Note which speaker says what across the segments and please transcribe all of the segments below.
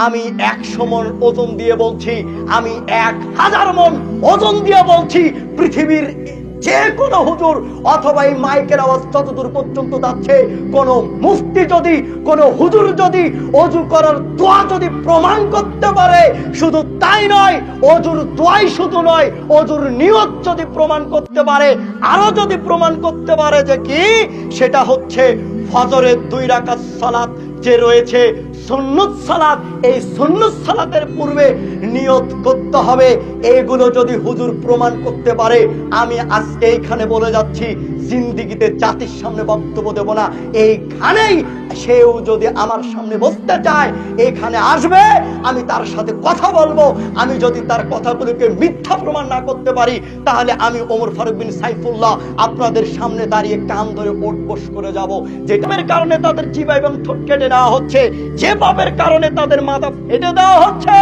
Speaker 1: আমি 100 মণ ওজন দিয়ে বলছি, আমি 1000 মণ ওজন দিয়ে বলছি, পৃথিবীর যে কোনো হুজুর অথবা এই মাইকের আওয়াজ যতদূর পর্যন্ত যাচ্ছে, কোন মুফতি যদি, কোন হুজুর যদি ওযু করার দোয়া যদি প্রমাণ করতে পারে, শুধু তাই নয়, ওযুর দোয়াই শুধু নয়, ওযুর নিয়ত যদি প্রমাণ করতে পারে, আরো যদি প্রমাণ করতে পারে যে কি, সেটা হচ্ছে ফজরের 2 রাকাত সালাত যে রয়েছে সুন্নত সালাত, এই সুন্নত সালাতের পূর্বে নিয়ত করতে হবে। এগুলো যদি হুজুর প্রমাণ করতে পারে, আমি আজকে এইখানে বলে যাচ্ছি, জিন্দেগিতে জাতির সামনে বক্তব্য দেব না। এইখানেই সেও যদি আমার সামনে বসতে চায়, এখানে আসবে, আমি তার সাথে কথা বলবো। আমি যদি তার কথাগুলোকে মিথ্যা প্রমাণ না করতে পারি, তাহলে আমি ওমর ফারুক বিন সাইফুল্লাহ আপনাদের সামনে দাঁড়িয়ে কান ধরে ওঠবোস করে যাব। যে পাপের কারণে তাদের জিহ্বা এবং ঠোঁট কেটে নেওয়া হচ্ছে, যে পাপের কারণে তাদের মাথা ফেটে দেওয়া হচ্ছে,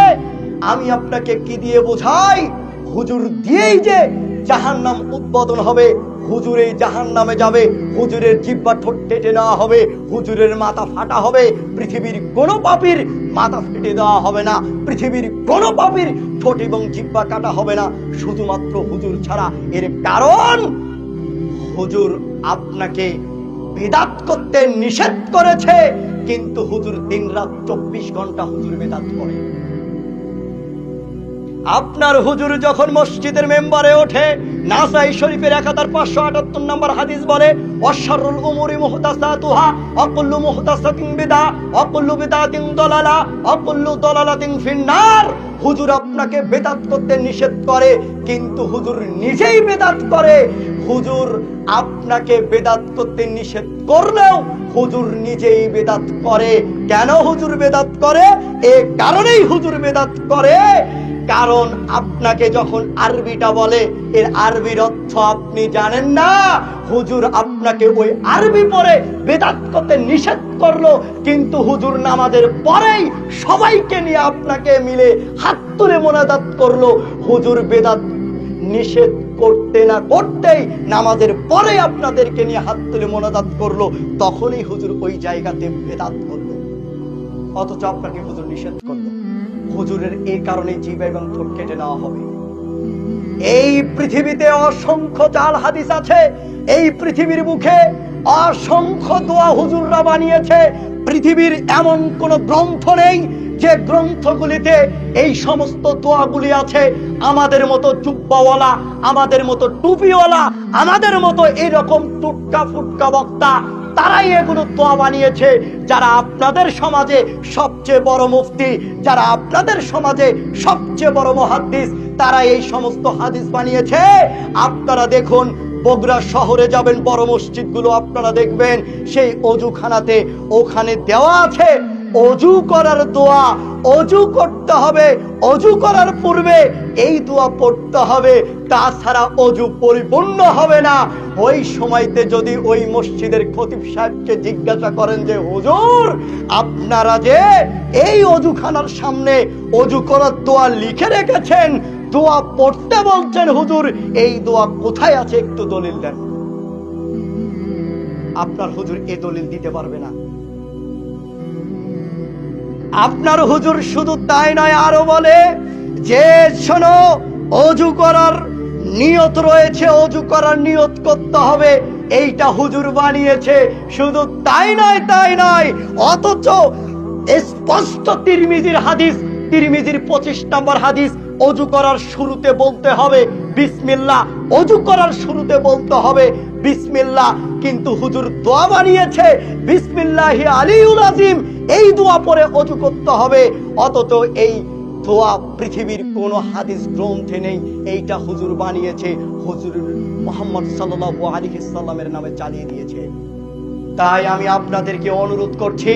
Speaker 1: আমি আপনাকে কি দিয়ে বোঝাই? হুজুর দিয়েই যে জাহান্নাম উদ্বোধন হবে, হুজুর এই জাহান্নামে যাবে, হুজুরের জিহ্বা ঠোঁট কেটে নেওয়া হবে, হুজুরের মাথা ফাটা হবে। পৃথিবীর কোনো পাপীর মাথা ফেটে দেওয়া হবে না, পৃথিবীর কোনো পাপীর ঠোঁট এবং জিহ্বা কাটা হবে না, শুধুমাত্র হুজুর ছাড়া। এর কারণ হুজুর আপনাকে বিদআত করতে নিষেধ করেছে, কিন্তু হুজুর দিনরাত 24 ঘন্টা হুজুর বিদআত করে। আপনার হুজুর যখন মসজিদের মেম্বারে ওঠে, নাসাই শরীফের 1578 নম্বর হাদিস বলে, ওয়াশারুল উমুরি মুহদাসাতুহা ওয়া কুল্লু মুহদাসাতিন বিদআ ওয়া কুল্লু বিদআতিন দালালা ওয়া কুল্লু দালালাতিন ফিন্নার। হুজুর আপনাকে বেদাত করতে নিষেধ করে, কিন্তু হুজুর নিজেই বেদাত করে। হুজুর আপনাকে বেদাত করতে নিষেধ করলেও হুজুর নিজেই বেদাত করে। কেন হুজুর বেদাত করে? এ কারণেই হুজুর বেদাত করে, কারণ আপনাকে যখন আরবিটা বলে, এর আরবির অর্থ আপনি জানেন না। হুজুর আপনাকে ওই আরবি পড়ে বেদাত করতে নিষেধ করলো, কিন্তু হুজুর নামাজের পরেই সবাইকে নিয়ে আপনাকে মিলে হাত তুলে মোনাজাত করলো। হুজুর বেদাত নিষেধ করতে না করতেই নামাজের পরে আপনাদেরকে নিয়ে হাত তুলে মোনাজাত করলো, তখনই হুজুর ওই জায়গাতে বেদাত করলো, অথচ আপনাকে হুজুর নিষেধ করলো। হুজুরের এই কারণে জিহ্বা এবং ঠোঁট কেটে নেওয়া হবে। এই পৃথিবীতে অসংখ্য জাল হাদিস আছে, এই পৃথিবীর মুখে অসংখ্য দোয়া হুজুররা বানিয়েছে। পৃথিবীর এমন কোন গ্রন্থ নেই যে গ্রন্থগুলিতে এই সমস্ত দোয়াগুলি আছে। আমাদের মতো জুব্বাওয়ালা, আমাদের মতো টুপিওয়ালা, আমাদের মতো এরকম টুটকা ফুটকা বক্তা, তারাই এগুলো দোয়া বানিয়েছে। যারা আপনাদের সমাজে সবচেয়ে বড় মুফতি, যারা আপনাদের সমাজে সবচেয়ে বড় মুহাদ্দিস, তারা এই সমস্ত হাদিস বানিয়েছে। আপনারা দেখুন, বগুড়া শহরে যাবেন, বড় মসজিদগুলো আপনারা দেখবেন, সেই অজুখানাতে ওখানে দেওয়া আছে অজু করার দোয়া। অজু করতে হবে, অজু করার পূর্বে এই দোয়া পড়তে হবে, তাছাড়া অজু পরিপূর্ণ হবে না। ওই সময়তে যদি ওই মসজিদের খতিব সাহেবকে জিজ্ঞাসা করেন যে হুজুর, আপনারা যে এই অজুখানার সামনে অজু করার দোয়া লিখে রেখেছেন, দোয়া পড়তে বলছেন হুজুর, এই দোয়া কোথায় আছে একটু দলিল দেন, আপনার হুজুর এই দলিল দিতে পারবে না। আপনার হুজুর শুধু তাই নয়, আরো বলে যে শোনো, অজু করার নিয়ত রয়েছে, অজু করার নিয়ত করতে হবে, এইটা হুজুর বানিয়েছে। শুধু তাই নয়, তাই নয়, অথচ স্পষ্ট তিরমিজির হাদিস, তিরমিজির 25 নম্বর হাদিস, অজু করার শুরুতে বলতে হবে বিসমিল্লাহ, অজু করার শুরুতে বলতে হবে বিসমিল্লাহ, কিন্তু হুজুর দোয়া বানিয়েছে বিসমিল্লাহি আলিউল আযীম, এই দোয়া পরে অজু করতে হবে। অথচ এই দোয়া পৃথিবীর কোন হাদিস গ্রন্থে নেই, এইটা হুজুর বানিয়েছে, হুজুর মুহাম্মদ সাল্লাল্লাহু আলাইহি সাল্লামের নামে চালিয়ে দিয়েছে। তাই আমি আপনাদেরকে অনুরোধ করছি,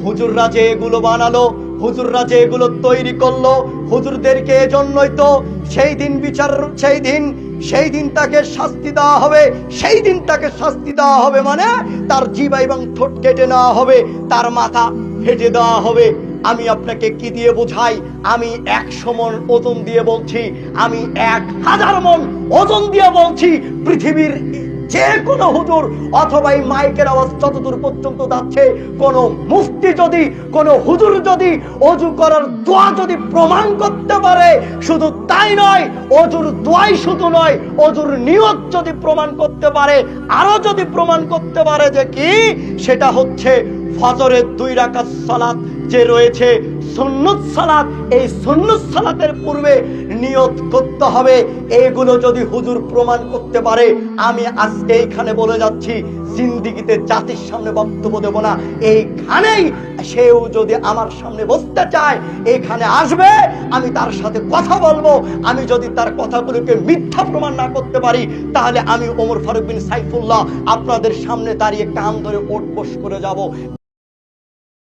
Speaker 1: হুজুররা যে এগুলো বানালো, হুজুররা যে এগুলো তৈরি করলো, হুজুরদেরকে এজন্যই তো সেই দিন বিচার, সেই দিন তাকে শাস্তি দেওয়া হবে, সেই দিন তাকে শাস্তি দেওয়া হবে, মানে তার জিহ্বা এবং ঠোঁট কেটে নেওয়া হবে, তার মাথা ফেটে দেওয়া হবে। আমি আপনাকে কি দিয়ে বোঝাই? আমি 100 মণ ওজন দিয়ে বলছি, আমি 1000 মণ ওজন দিয়ে বলছি, পৃথিবীর যে কোনো হুজুর অথবা এই মাইকের আওয়াজ যতদূর পর্যন্ত যাচ্ছে, কোনো মুফতি যদি, কোনো হুজুর যদি ওযু করার দোয়া যদি প্রমাণ করতে পারে, শুধু তাই নয়, ওযুর দোয়াই শুধু নয়, ওযুর নিয়ত যদি প্রমাণ করতে পারে, আরো যদি প্রমাণ করতে পারে যে কি, সেটা হচ্ছে ফজরের 2 রাকাত সালাত যে রয়েছে সুন্নত সালাত, এই সুন্নত সালাতের পূর্বে নিয়ত করতে হবে। এগুলো যদি হুজুর প্রমাণ করতে পারে, আমি আজকে এইখানে বলে যাচ্ছি, জিন্দিগিতে জাতির সামনে বক্তব্য দেব না। এইখানেই সেও যদি আমার সামনে বসতে চায়, এখানে আসবে, আমি তার সাথে কথা বলবো। আমি যদি তার কথাগুলোকে মিথ্যা প্রমাণ না করতে পারি, তাহলে আমি ওমর ফারুক বিন সাইফুল্লাহ আপনাদের সামনে দাঁড়িয়ে কান ধরে ওঠবোস করে যাব।